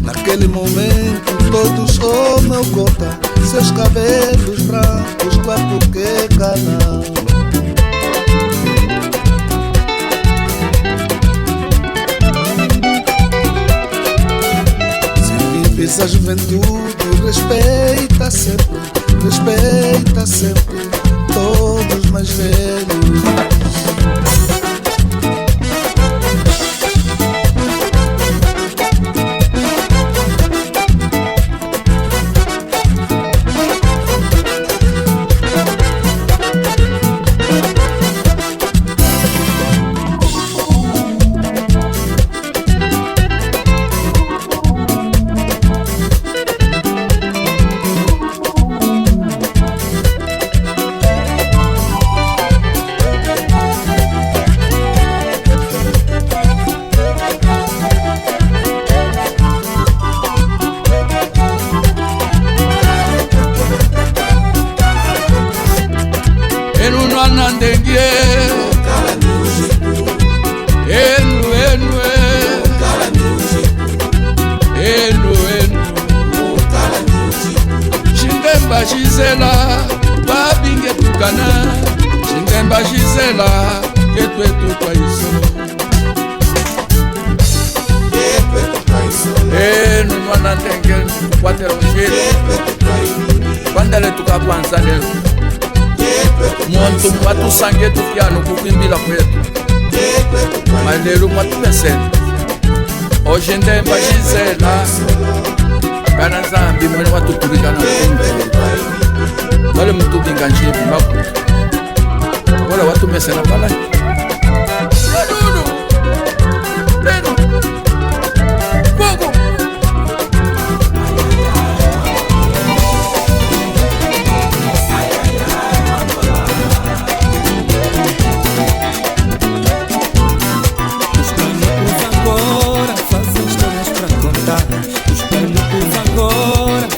Naquele momento todos, oh meu cota, seus cabelos brancos, claro que canal. Essa juventude respeita sempre todos mais velhos. Gisela, babinge tukana, Xingemba Gisela, que tu é tu traição. No anandengue, quando era um jeito, quando ela toca pança dele, monto quatro sangue do piano, cuquimbila preto, mas ele muito pensando. Hoje em dia, Gisela. Kana zambi mwene watu turikana wale mtu binganjibi maku wale watu mesena pala Lulu Lulu Gogo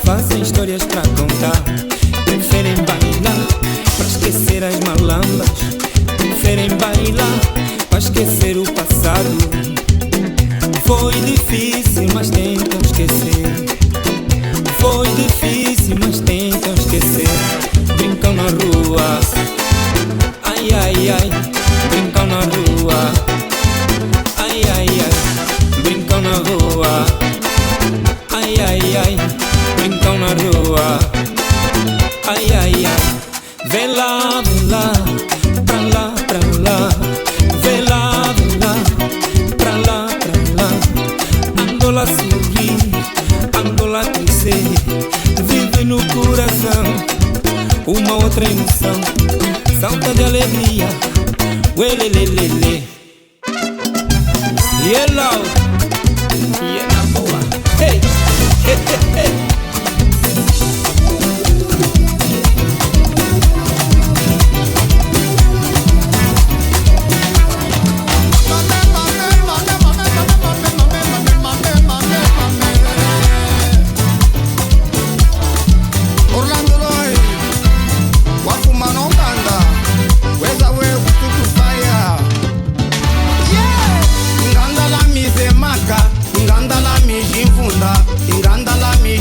Fazem histórias pra contar. Preferem bailar pra esquecer as malambas. Preferem bailar pra esquecer o passado. Foi difícil, mas tentam esquecer. Foi difícil, mas tentam esquecer. Brincam na rua, ai ai ai. Brincam na rua, ai ai ai. Brincam na rua, ai ai ai. Brincam na rua, ai ai ai. Vê lá, pra lá, pra lá. Vê lá, pra lá, pra lá. Angola sorrir, Angola crescer. Vive no coração uma outra emoção. Salta de alegria, uelelelele. E é lá, e é na boa. Hey, hey, hey, hey. Inganda la mi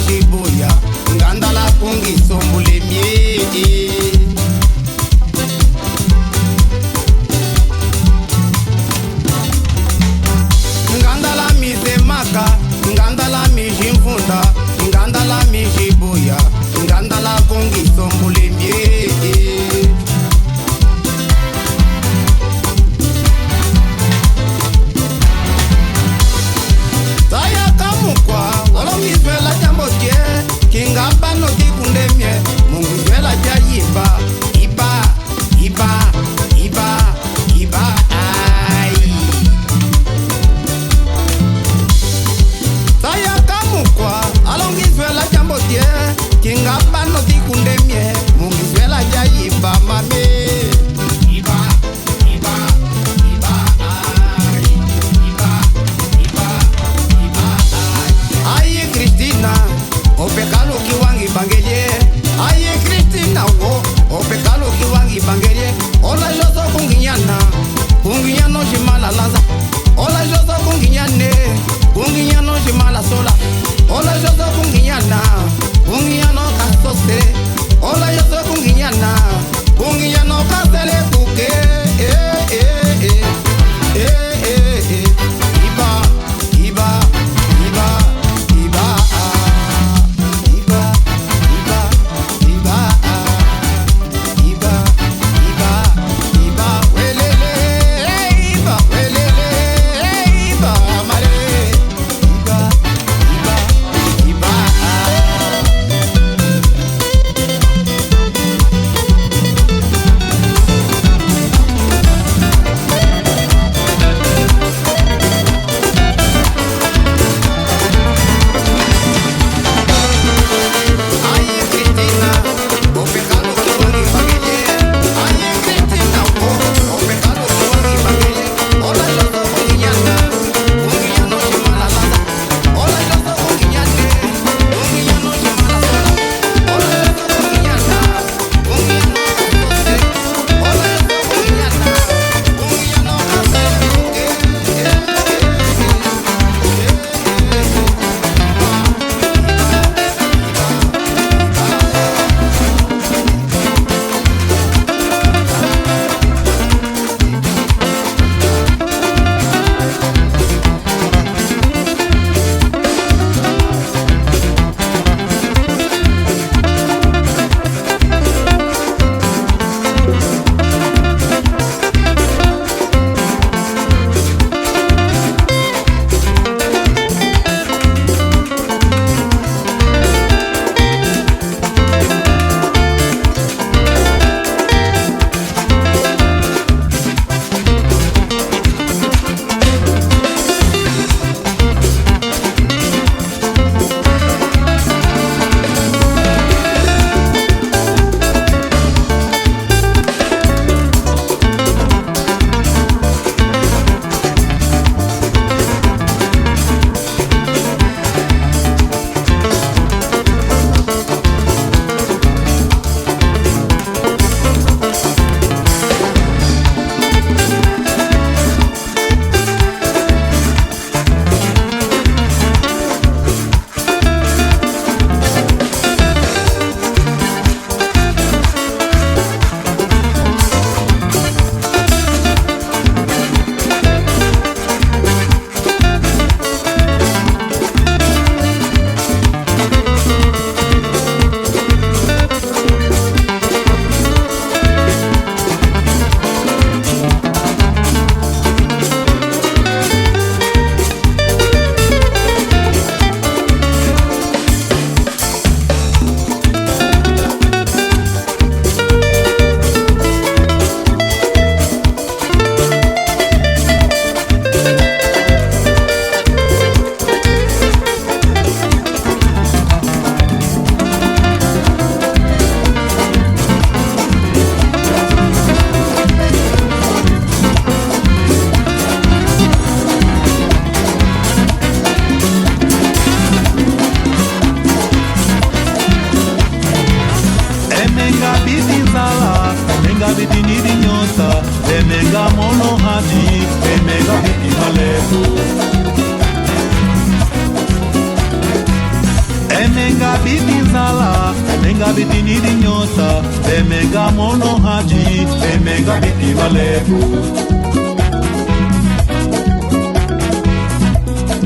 kunginya no jimala laza ola jozo kunginya ne kunginya no jimala sola ola jozo kunginya na kunginya no kasose ola jozo kunginya na kunginya no kasele kuke iba iba iba iba iba iba iba iba iba iba welele iba welele iba mare iba iba iba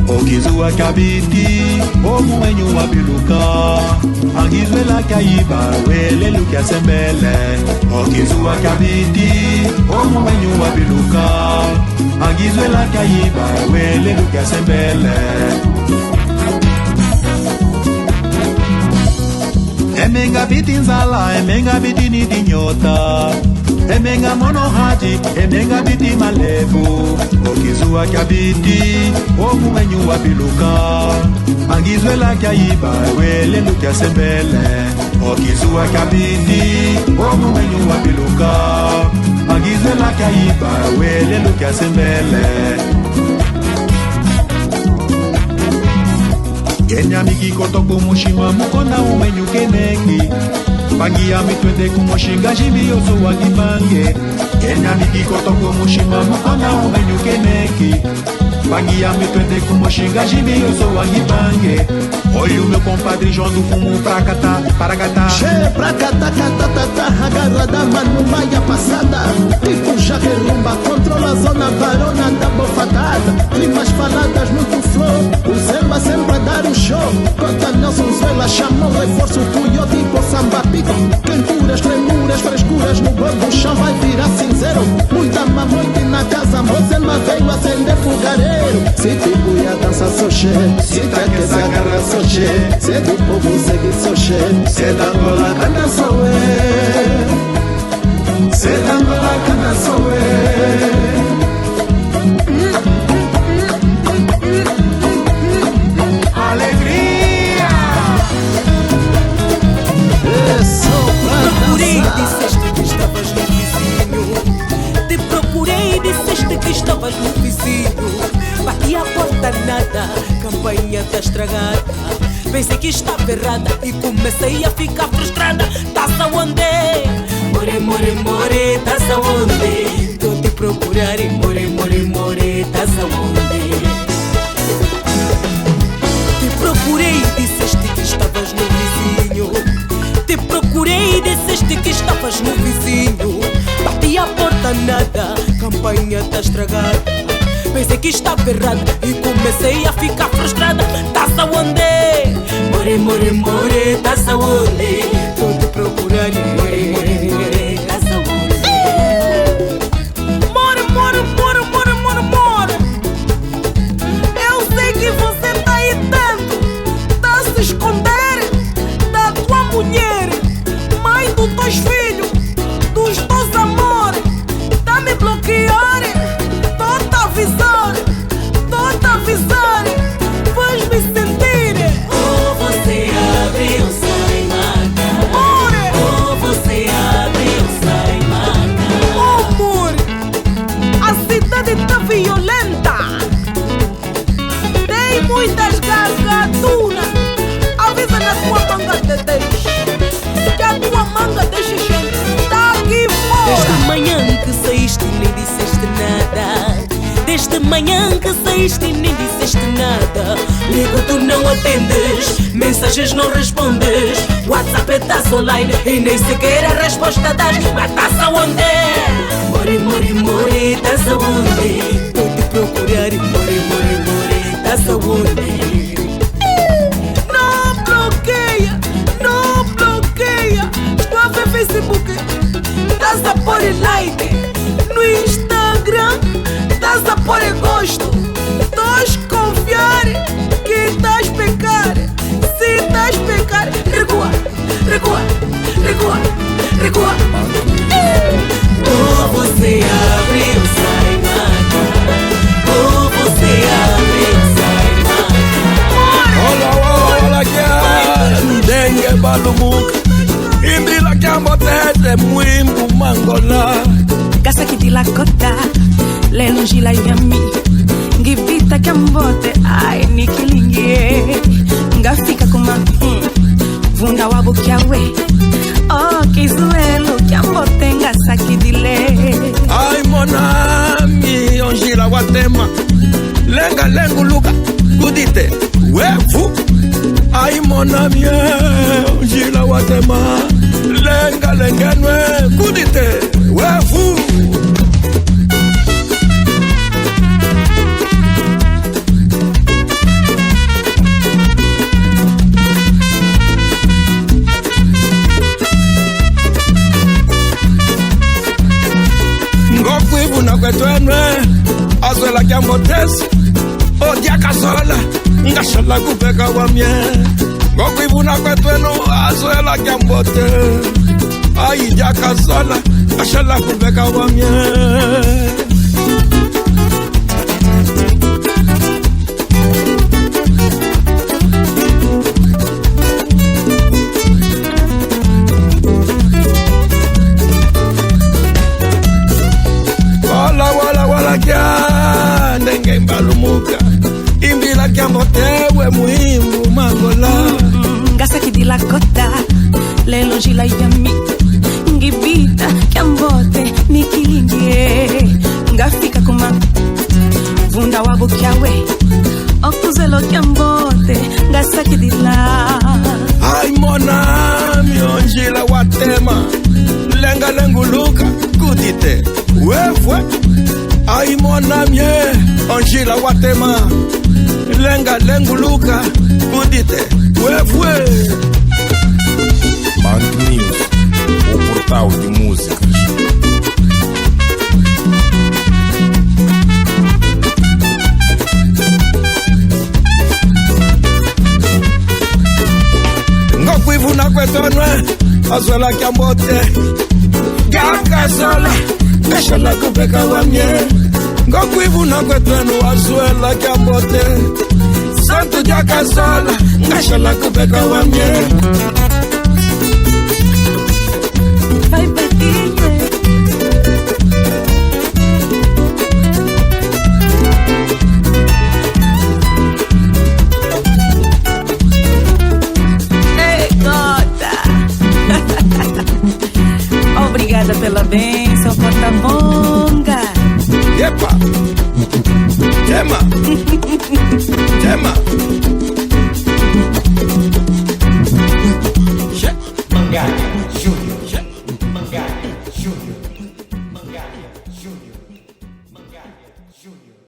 Okizua kabiti, omu wenyu wabiluka Angizwela kaiba, wele lukia sembele Okizua kabiti, omu wenyu wabiluka Angizwela kaiba, wele lukia sembele Emenga biti nzala, emenga biti nidi nyota Emenga mono haji, emenga biti malefu Okizua kabiti, omu wenyu wabiluka Angizwela kaiba, wele lukia sembele Okizua kabiti, omu wenyu wabiluka Angizwela kaiba, wele lukia sembele Kenya miki kotoku mushima mukona umenyu keneki Bangia me twende kumushinga jimbi yoso wagibange Kenya mikikoto kumushima mukona umenyu keneki Bangia me twende kumushinga jimbi yoso wagibange Olha o meu compadre João do Fumo pra catar, para catar. Che pra catar, catatata, agarrada, mano, maia passada. Tipo jaquerumba, controla a zona varona da bofadada. Rimas faladas, muito flow, o samba sempre a dar o show. Cota Nelson Zuela, chamou reforço, puyo tipo samba pico. Quenturas, tremuras, frescuras, no banco o chão vai virar cinzeiro. Muita mamoite na casa, Mozema veio acender fogareiro. Se tipo ia dançar soche, se tá que se agarra soche. Se do povo segue soche, se da bola canta soe. Se da bola canta soe. Alegria! Procurei, disseste que estavas no vizinho. Te procurei, disseste que estavas no vizinho. Bati a porta nada, campanha tá estragada. Pensei que estava errada e comecei a ficar frustrada. Tás aonde? More, more, more, tás aonde? Tô te procurar e more, more, more, tás aonde? Te procurei, disseste que estavas no vizinho. Te procurei, disseste que estavas no vizinho. Bati a porta nada, campanha tá estragada. Pensei que estava errada e comecei a ficar frustrada. Tás aonde? More, more, more, tás aonde? Tô te procurando, more, more, more, tás aonde? More, more, more, more, more, more. Eu sei que você tá aí dentro, tá a se esconder da tua mulher, mãe dos teus filhos, dos teus amores. Tá me bloquear, tô te avisar, faz-me sentir. Ou você abre ou sai maca. Ou você abre ou sai maca. Oh, amor, a cidade tá violenta. Tem muitas gargaturas. Avisa na tua manga de Deus que a tua manga de xixi tá aqui fora. Desde manhã que saíste nem disseste nada. Desde manhã que saíste e nem disseste nada. Ligo, tu não atendes, mensagens não respondes. WhatsApp estás online e nem sequer a resposta das. Mas estás aonde? More, more, more, estás aonde? Tô te procurar e more, more, more, estás aonde? Não bloqueia, não bloqueia. Estou a ver Facebook, estás a pôr like. No Instagram estás a pôr gosto. Estás confiar que estás pecar. Se estás pecar, recua, recua, recua, recua. Ou você abre ou sai maca. Ou você abre ou sai maca. Olha, olha que dengue balumuca. Imbila que a motete muimbu mangola. Gasa kitilakota lelo njila yami ngivita kambote ai nikilingie ngafika kuma vunda wabo kyawe oh kizuelo kambote ngasa kidile ai monami onjila watema lenga lengu luka kudite wefu ai monami onjila watema lenga lengenwe kudite wefu. Na kwetwenwe azwela kyambotesi odiakasola ngashala kubeka wamye ngokwibuna kwetwenu azwela kyambote ayidiakasola ngashala kubeka wamye. Ndenge mbalumuka imbila kyambotewe muhimbu mangola ngasa kidila kota lelo njila Guatema, lenga lenguluka, kudite, wefwe. Ai monamie, Angela Guatema, lenga lenguluka, kudite, wefwe. Band News, o portal de músicas. Ngokuivu na kwetonwe, azola kiambote. Gakazola, kashala kubeka wamye. Ngokuivu na kwetonwe, azola kiambote. Santo Jakazola, kashala kubeka wamye. Vai Betinho. Ei, Cota. Obrigada pela bênção, Cota Bonga. Epa! Gema! Gema!